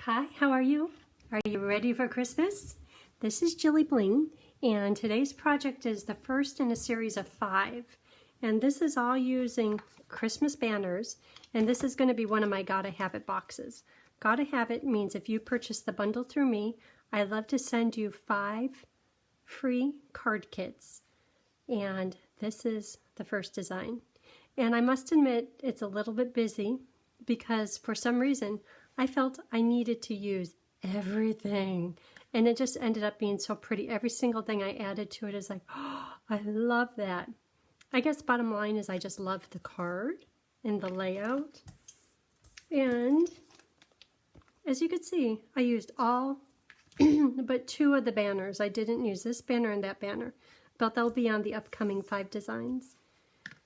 Hi, how are you? Are you ready for Christmas? This is JilliBling, and today's project is the first in a series of 5. And this is all using Christmas banners, and this is going to be one of my Gotta Have It boxes. Gotta Have It means if you purchase the bundle through me, I love to send you 5 free card kits. And this is the first design. And I must admit, it's a little bit busy because for some reason, I felt I needed to use everything. And it just ended up being so pretty. Every single thing I added to it is like, oh, I love that. I guess bottom line is I just love the card and the layout. And as you can see, I used all but 2 of the banners. I didn't use this banner and that banner, but they'll be on the upcoming 5 designs.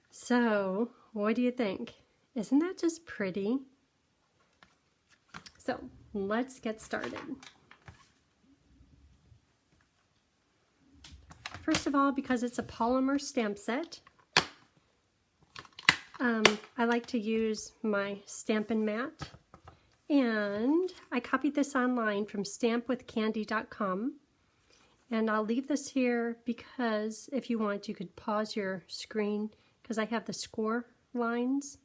So, what do you think? Isn't that just pretty? So, let's get started. First of all, because it's a polymer stamp set, I like to use my Stampin' Mat. And I copied this online from stampwithcandy.com. And I'll leave this here because if you want, you could pause your screen because I have the score lines,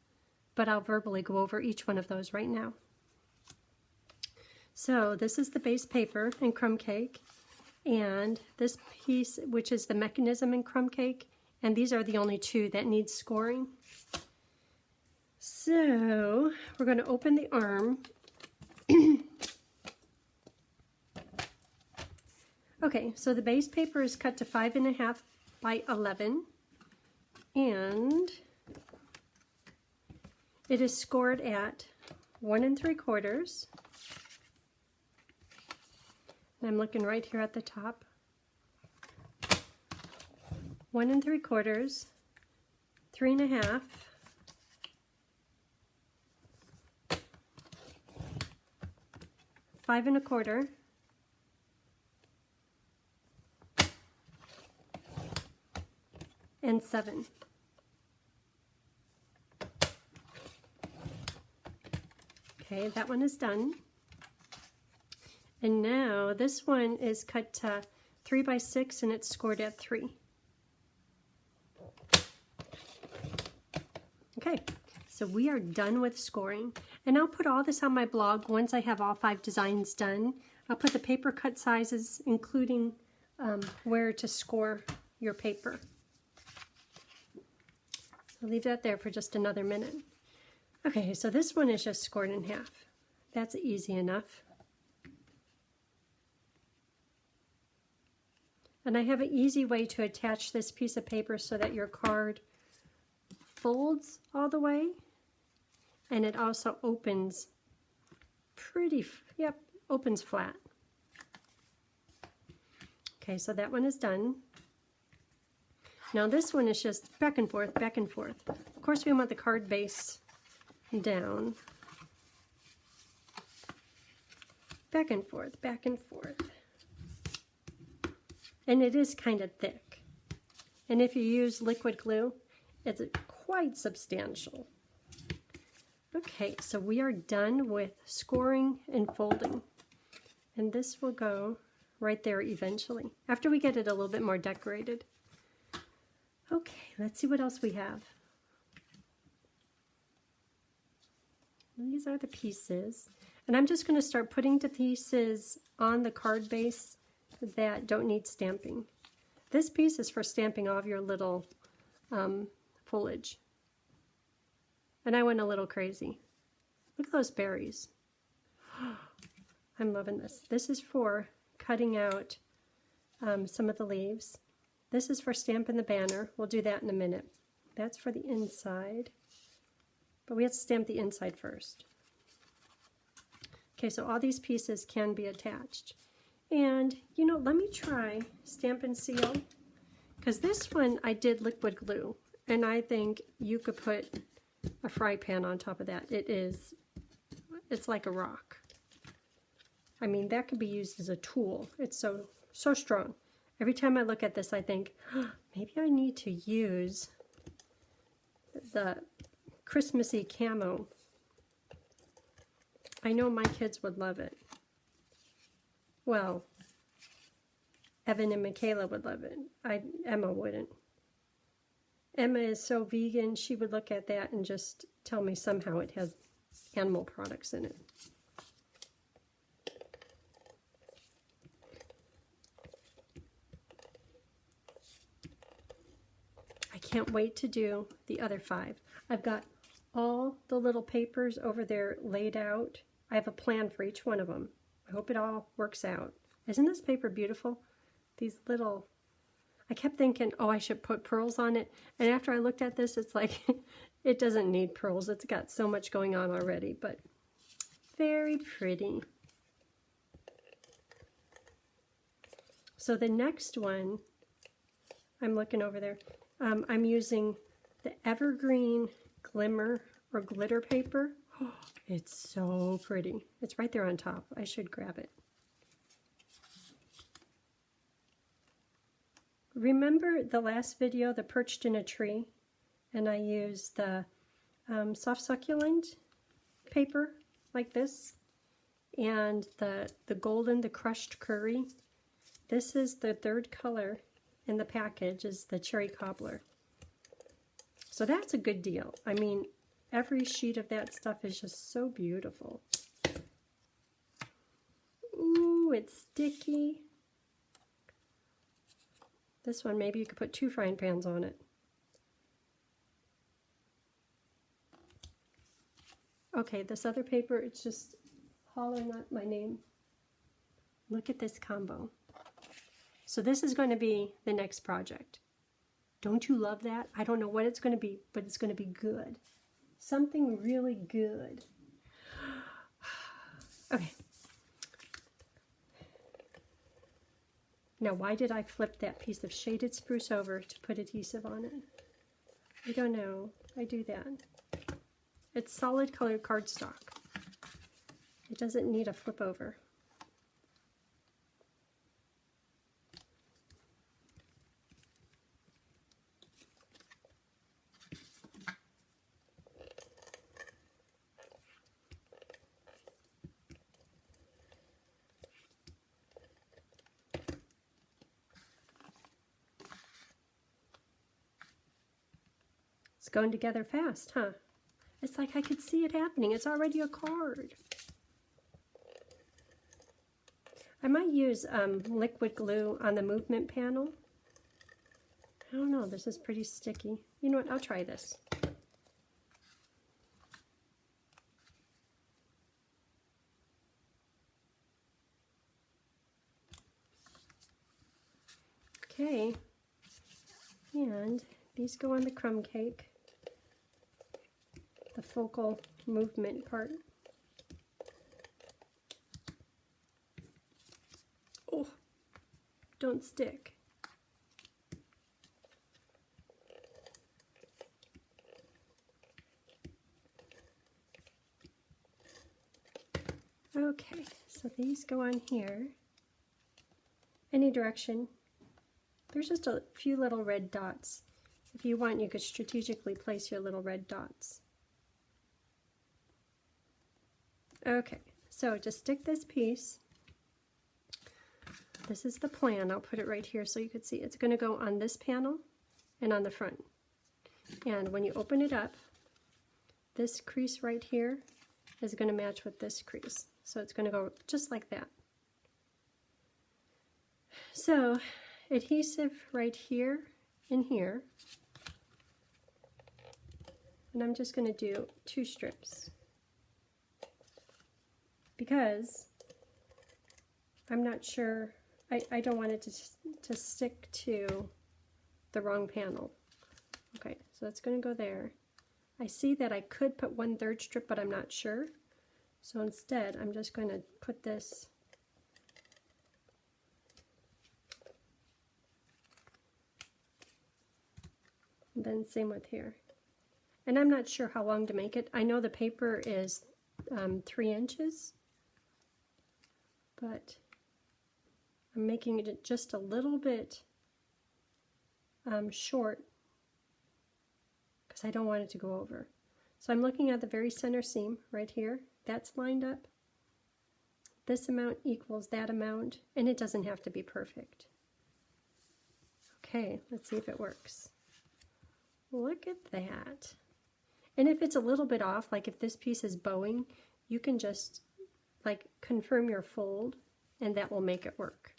but I'll verbally go over each one of those right now. So this is the base paper in crumb cake, and this piece, which is the mechanism in crumb cake, and these are the only 2 that need scoring. So we're going to open the arm. Okay, so the base paper is cut to 5.5 by 11, and it is scored at 1 3/4. I'm looking right here at the top. 1 3/4, 3.5, 5 1/4, and 7. Okay, that one is done. And now this one is cut to 3 by 6 and it's scored at 3. Okay, so we are done with scoring. And I'll put all this on my blog once I have all 5 designs done. I'll put the paper cut sizes, including where to score your paper. I'll leave that there for just another minute. Okay, so this one is just scored in half. That's easy enough. And I have an easy way to attach this piece of paper so that your card folds all the way, and it also opens opens flat. Okay, so that one is done. Now this one is just back and forth, back and forth. Of course we want the card base down. Back and forth, back and forth. And it is kind of thick. And if you use liquid glue, it's quite substantial. Okay, so we are done with scoring and folding. And this will go right there eventually, after we get it a little bit more decorated. Okay, let's see what else we have. These are the pieces. And I'm just going to start putting the pieces on the card base that don't need stamping. This piece is for stamping all of your little foliage. And I went a little crazy. Look at those berries. I'm loving this. This is for cutting out some of the leaves. This is for stamping the banner. We'll do that in a minute. That's for the inside. But we have to stamp the inside first. Okay, so all these pieces can be attached. And, you know, let me try Stamp and Seal, because this one I did liquid glue, and I think you could put a fry pan on top of that. It's like a rock. I mean, that could be used as a tool. It's so strong. Every time I look at this, I think, oh, maybe I need to use the Christmassy camo. I know my kids would love it. Well, Evan and Michaela would love it. Emma wouldn't. Emma is so vegan, she would look at that and just tell me somehow it has animal products in it. I can't wait to do the other 5. I've got all the little papers over there laid out. I have a plan for each one of them. I hope it all works out. Isn't this paper beautiful? These little, I kept thinking, oh, I should put pearls on it. And after I looked at this, it's like, it doesn't need pearls. It's got so much going on already, but very pretty. So the next one, I'm looking over there, I'm using the Evergreen Glimmer or Glitter paper. Oh, it's so pretty. It's right there on top. I should grab it. Remember the last video, the Perched in a Tree? And I used the soft succulent paper like this, and the golden, the crushed curry. This is the 3rd color in the package, is the cherry cobbler. So that's a good deal. I mean, every sheet of that stuff is just so beautiful. Ooh, it's sticky. This one, maybe you could put 2 frying pans on it. Okay, this other paper, it's just hollering out my name. Look at this combo. So this is going to be the next project. Don't you love that? I don't know what it's going to be, but it's going to be good. Something really good. Okay. Now, why did I flip that piece of shaded spruce over to put adhesive on it? I don't know. I do that. It's solid colored cardstock. It doesn't need a flip over. It's going together fast, huh? It's like I could see it happening. It's already a card. I might use liquid glue on the movement panel. I don't know, this is pretty sticky. You know what, I'll try this. Okay, and these go on the crumb cake, the focal movement part. Oh, don't stick. Okay, so these go on here. Any direction. There's just a few little red dots. If you want, you could strategically place your little red dots. Okay, so just stick this piece. This is the plan. I'll put it right here so you could see. It's going to go on this panel and on the front. And when you open it up, this crease right here is going to match with this crease. So it's going to go just like that. So adhesive right here and here. And I'm just going to do 2 strips because I'm not sure, I don't want it to stick to the wrong panel. Okay, so it's going to go there. I see that I could put 1/3 strip, but I'm not sure. So instead, I'm just going to put this and then same with here. And I'm not sure how long to make it. I know the paper is 3 inches, but I'm making it just a little bit short because I don't want it to go over. So I'm looking at the very center seam right here. That's lined up. this amount equals that amount, and it doesn't have to be perfect. Okay, let's see if it works. Look at that. And if it's a little bit off, like if this piece is bowing, you can just like confirm your fold and that will make it work.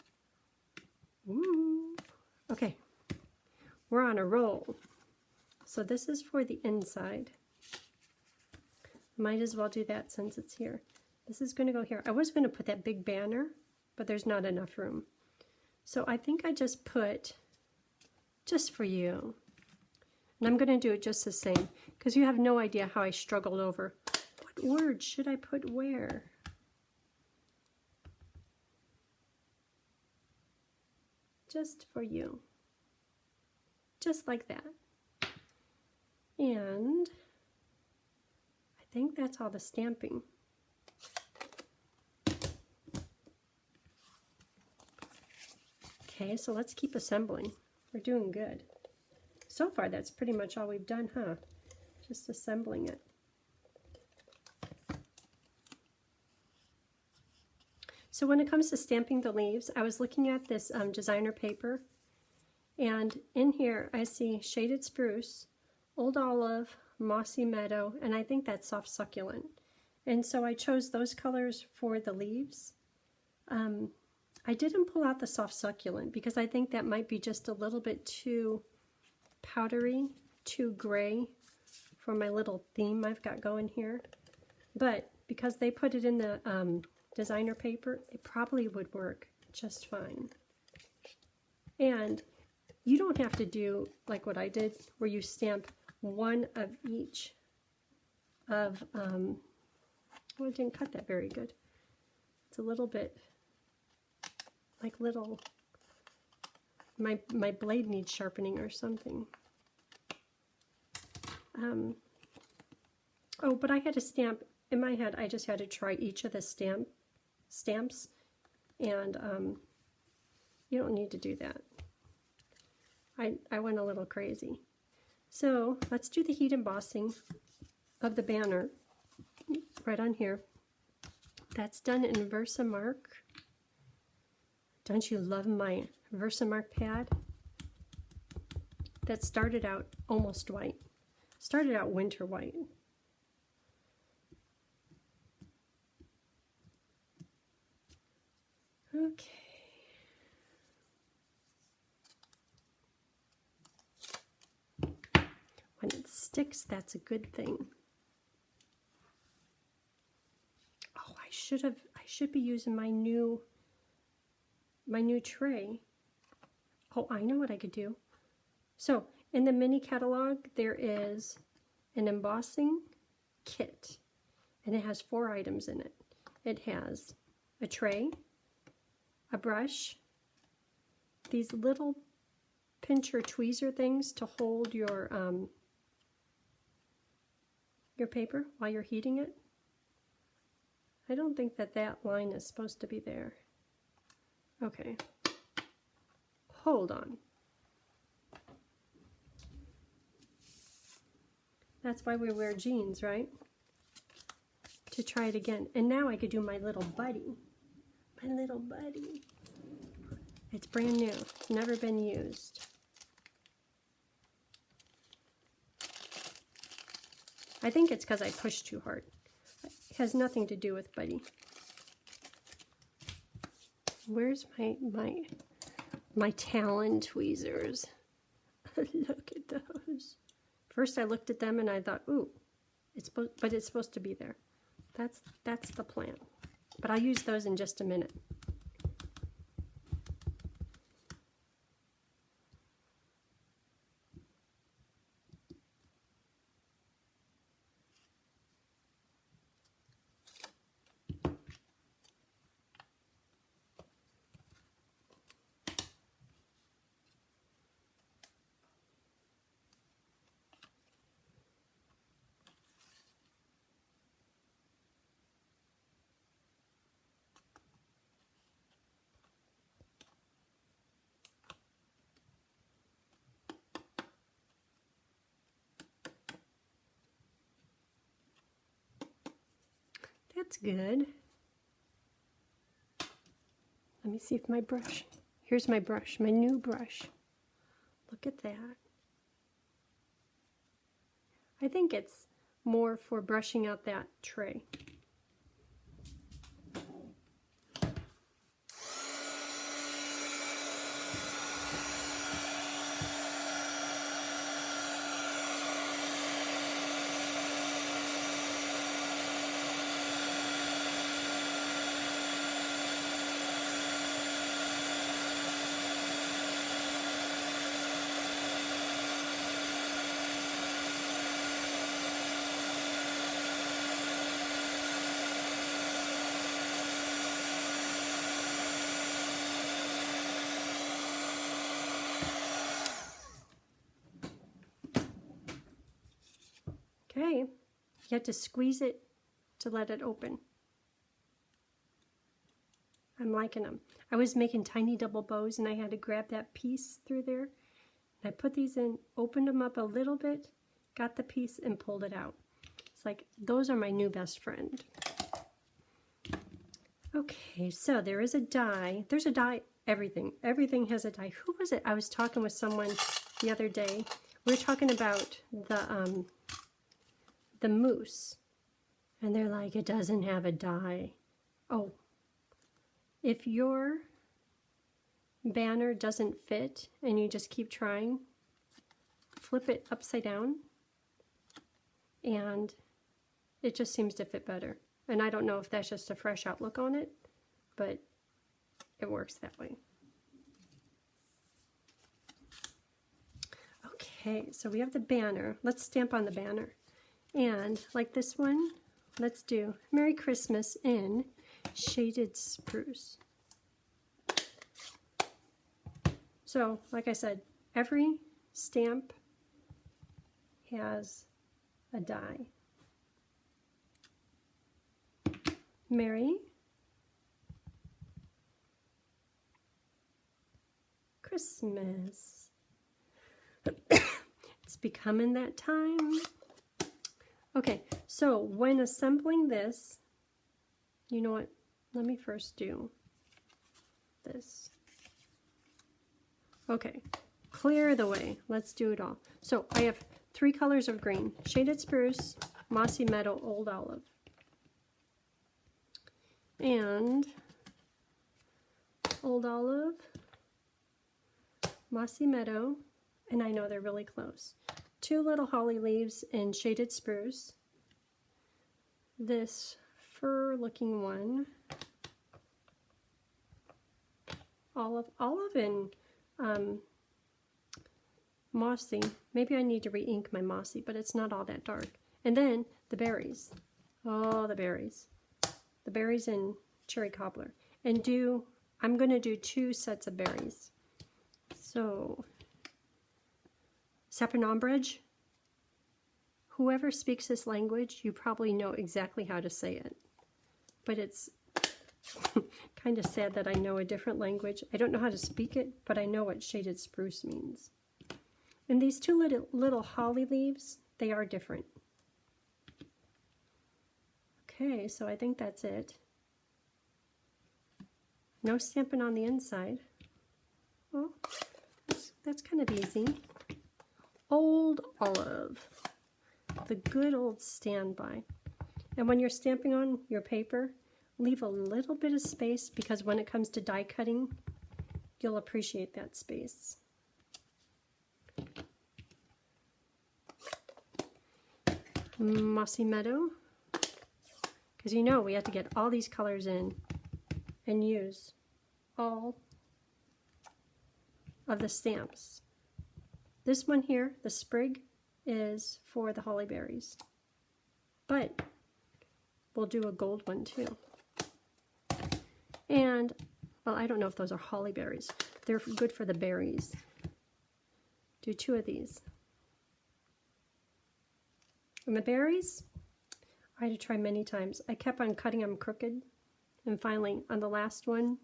Ooh. Okay, we're on a roll. So this is for the inside. Might as well do that since it's here. This is going to go here. I was going to put that big banner, but there's not enough room. So I think I just put, just for you. And I'm going to do it just the same, because you have no idea how I struggled over what words should I put where. Just for you. Just like that. And I think that's all the stamping. Okay, so let's keep assembling. We're doing good. So far, that's pretty much all we've done, huh? Just assembling it. So when it comes to stamping the leaves, I was looking at this designer paper, and in here I see shaded spruce, old olive, mossy meadow, and I think that's soft succulent. And so I chose those colors for the leaves. I didn't pull out the soft succulent because I think that might be just a little bit too powdery, too gray for my little theme I've got going here. But because they put it in the designer paper, it probably would work just fine. And you don't have to do like what I did, where you stamp one of each of, well, it didn't cut that very good. It's a little bit like little, my blade needs sharpening or something. Oh, but I had to stamp, in my head, I just had to try each of the stamps, and you don't need to do that. I went a little crazy. So let's do the heat embossing of the banner right on here. That's done in Versamark. Don't you love my Versamark pad? That started out almost white. Started out winter white. Okay. When it sticks, that's a good thing. Oh, I should be using my new tray. Oh, I know what I could do. So, in the mini catalog, there is an embossing kit, and it has 4 items in it. It has a tray, a brush, these little pincher tweezer things to hold your paper while you're heating it. I don't think that line is supposed to be there. Okay, hold on. That's why we wear jeans, right? To try it again. And now I could do my little buddy. My little buddy. It's brand new. It's never been used. I think it's because I pushed too hard. It has nothing to do with buddy. Where's my Talon tweezers? Look at those. First I looked at them and I thought, ooh, it's supposed to be there. That's the plan. But I'll use those in just a minute. That's good. Let me see if my brush, here's my brush, my new brush. Look at that. I think it's more for brushing out that tray. Okay, you have to squeeze it to let it open. I'm liking them. I was making tiny double bows and I had to grab that piece through there. And I put these in, opened them up a little bit, got the piece and pulled it out. It's like, those are my new best friend. Okay, so there is a die. There's a die, everything. Everything has a die. Who was it? I was talking with someone the other day. We were talking about the moose, and they're like, it doesn't have a die. Oh, if your banner doesn't fit and you just keep trying, flip it upside down and it just seems to fit better. And I don't know if that's just a fresh outlook on it, but it works that way. Okay, so we have the banner. Let's stamp on the banner. And like this one, let's do Merry Christmas in Shaded Spruce. So, like I said, every stamp has a die. Merry Christmas. It's becoming that time. Okay, so when assembling this, you know what? Let me first do this. Okay, clear the way. Let's do it all. So I have 3 colors of green: Shaded Spruce, Mossy Meadow, Old Olive. And Old Olive, Mossy Meadow, and I know they're really close. 2 little holly leaves in Shaded Spruce. This fir looking one. Olive and mossy. Maybe I need to re-ink my mossy, but it's not all that dark. And then the berries. Oh, the berries. The berries in cherry cobbler. And I'm going to do 2 sets of berries. So, sapinambridge. Whoever speaks this language, you probably know exactly how to say it. But it's kind of sad that I know a different language. I don't know how to speak it, but I know what shaded spruce means. And these 2 little holly leaves, they are different. Okay, so I think that's it. No stamping on the inside. Well, that's kind of easy. Old Olive, the good old standby. And when you're stamping on your paper, leave a little bit of space, because when it comes to die cutting, you'll appreciate that space. Mossy Meadow, because you know we have to get all these colors in and use all of the stamps. This one here, the sprig, is for the holly berries, but we'll do a gold one too. And, well, I don't know if those are holly berries. They're good for the berries. Do 2 of these. And the berries, I had to try many times. I kept on cutting them crooked, and finally, on the last one,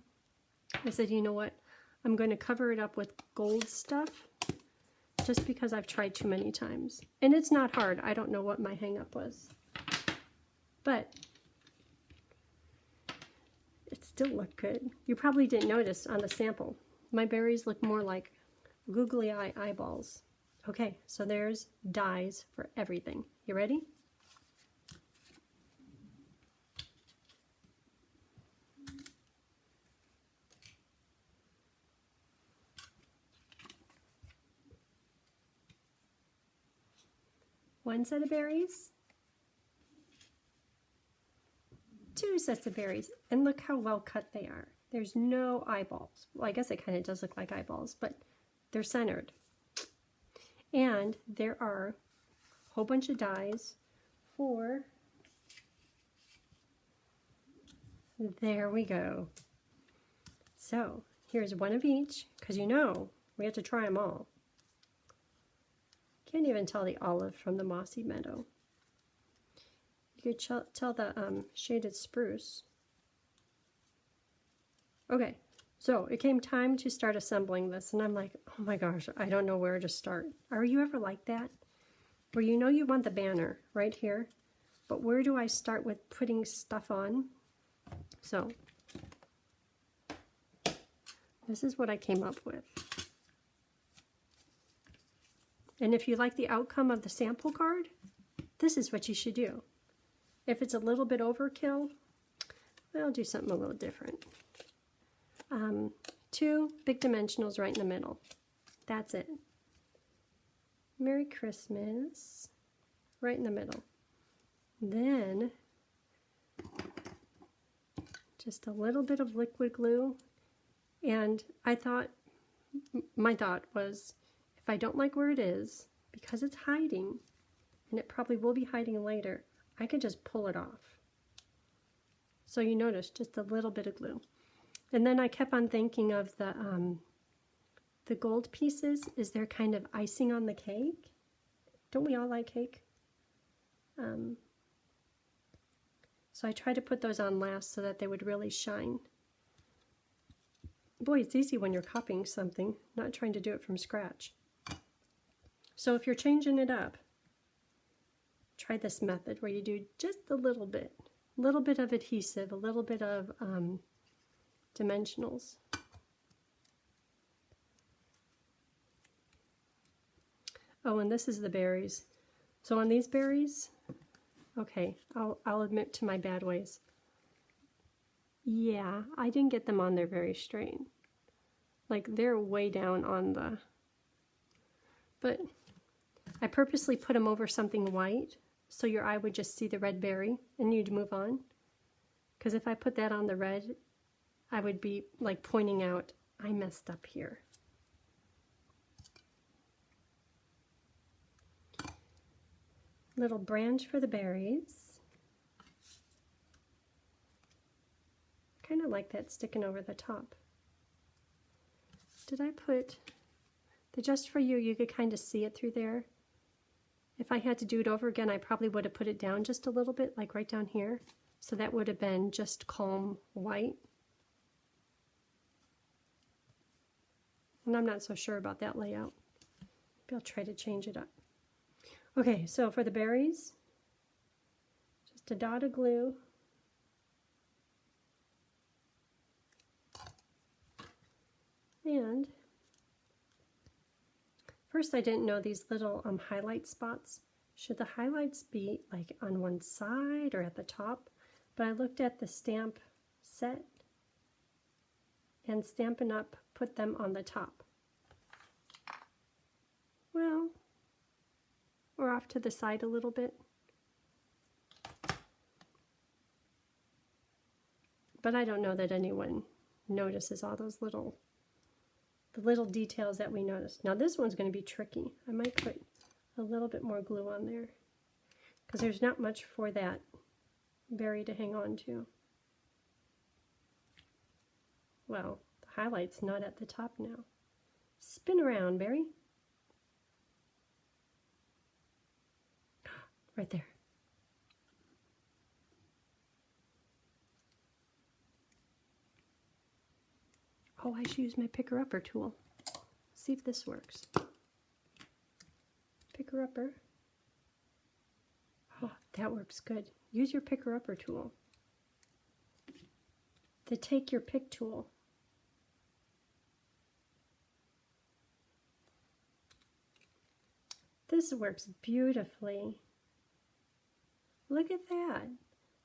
I said, you know what? I'm going to cover it up with gold stuff, just because I've tried too many times. And it's not hard. I don't know what my hang-up was. But still look good. You probably didn't notice on the sample. My berries look more like googly eye eyeballs. Okay, so there's dyes for everything. You ready? One set of berries, two sets of berries, and look how well cut they are. There's no eyeballs. Well, I guess it kind of does look like eyeballs, but they're centered. And there are a whole bunch of dyes for, there we go. So here's one of each, because you know we have to try them all. Can't even tell the olive from the mossy meadow. You could tell the shaded spruce. Okay, so it came time to start assembling this, and I'm like, oh my gosh, I don't know where to start. Are you ever like that? Where you know you want the banner right here, but where do I start with putting stuff on? So, this is what I came up with. And if you like the outcome of the sample card, this is what you should do. If it's a little bit overkill, I'll do something a little different. 2 big dimensionals right in the middle. That's it. Merry Christmas right in the middle. Then just a little bit of liquid glue. And my thought was, if I don't like where it is, because it's hiding, and it probably will be hiding later, I can just pull it off. So you notice just a little bit of glue. And then I kept on thinking of the gold pieces. Is there kind of icing on the cake? Don't we all like cake? So I tried to put those on last so that they would really shine. Boy, it's easy when you're copying something, not trying to do it from scratch. So if you're changing it up, try this method where you do just a little bit of adhesive, a little bit of dimensionals. Oh, and this is the berries. So on these berries, okay, I'll admit to my bad ways. Yeah, I didn't get them on there very straight. Like they're way down on the, but I purposely put them over something white so your eye would just see the red berry and you'd move on. Because if I put that on the red, I would be like pointing out, I messed up here. Little branch for the berries. Kind of like that sticking over the top. Did I put the just for you? You could kind of see it through there. If I had to do it over again, I probably would have put it down just a little bit, like right down here. So that would have been just calm white. And I'm not so sure about that layout. Maybe I'll try to change it up. Okay, so for the berries, just a dot of glue. And first I didn't know these little highlight spots. Should the highlights be like on one side or at the top? But I looked at the stamp set and Stampin' Up! Put them on the top. Well, or off to the side a little bit. But I don't know that anyone notices all those the little details that we noticed. Now this one's going to be tricky. I might put a little bit more glue on there because there's not much for that berry to hang on to. Well, the highlight's not at the top now. Spin around, berry. Right there. Oh, I should use my picker-upper tool. See if this works. Picker-upper. Oh, that works good. Use your picker-upper tool. the take your pick tool. This works beautifully. Look at that.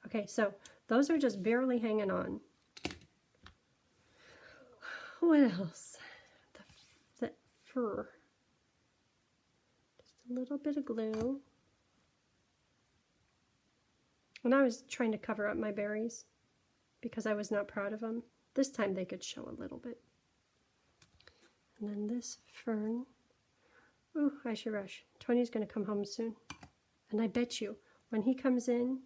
Okay, so those are just barely hanging on. What else? The fur. Just a little bit of glue. And I was trying to cover up my berries because I was not proud of them. This time they could show a little bit. And then this fern. Ooh, I should rush. Tony's going to come home soon. And I bet you, when he comes in,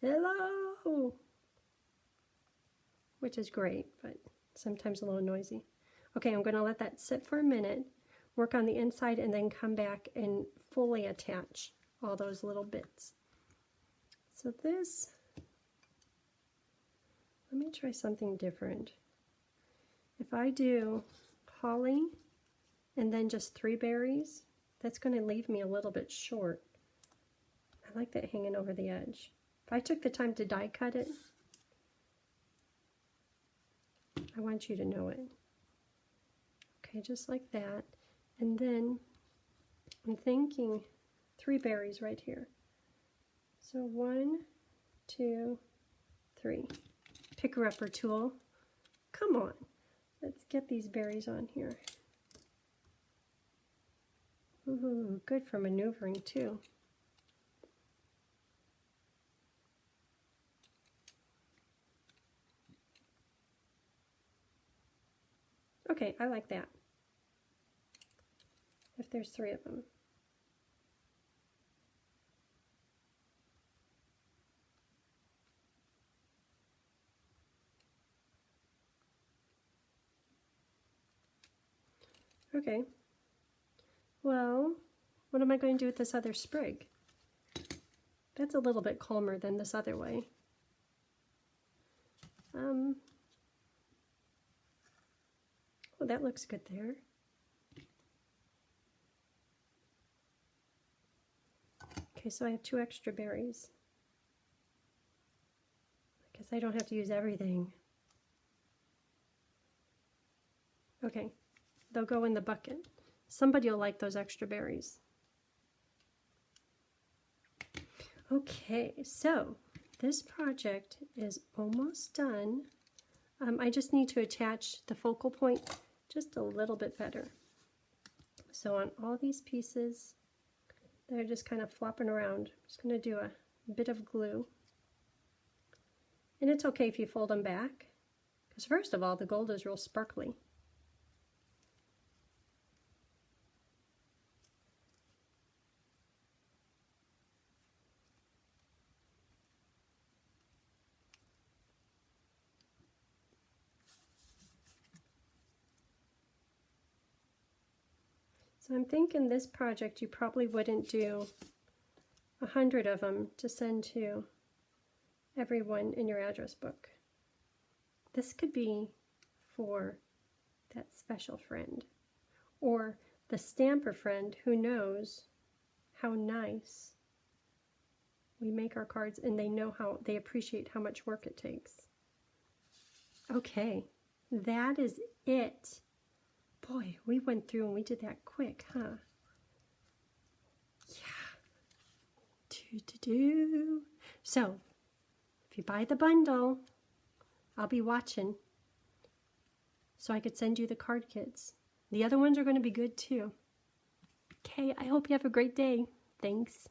hello! Which is great, but sometimes a little noisy. Okay, I'm going to let that sit for a minute, work on the inside, and then come back and fully attach all those little bits. So this, let me try something different. If I do holly and then just 3 berries, that's going to leave me a little bit short. I like that hanging over the edge. If I took the time to die cut it, I want you to know it. Okay, just like that. And then I'm thinking 3 berries right here. So 1, 2, 3. Picker-upper tool. Come on, let's get these berries on here. Ooh, good for maneuvering too. Okay, I like that. If there's 3 of them. Okay. Well, what am I going to do with this other sprig? That's a little bit calmer than this other way. Oh, that looks good there. Okay, so I have 2 extra berries. I guess I don't have to use everything. Okay, they'll go in the bucket. Somebody will like those extra berries. Okay, so this project is almost done. I just need to attach the focal point just a little bit better. So on all these pieces that are just kind of flopping around, I'm just going to do a bit of glue. And it's okay if you fold them back, because first of all, the gold is real sparkly. So I'm thinking this project you probably wouldn't do 100 of them to send to everyone in your address book. This could be for that special friend or the stamper friend who knows how nice we make our cards and they know how they appreciate how much work it takes. Okay, that is it. Boy, we went through and we did that quick, huh? Yeah. So, if you buy the bundle, I'll be watching so I could send you the card kits. The other ones are going to be good too. Okay, I hope you have a great day. Thanks.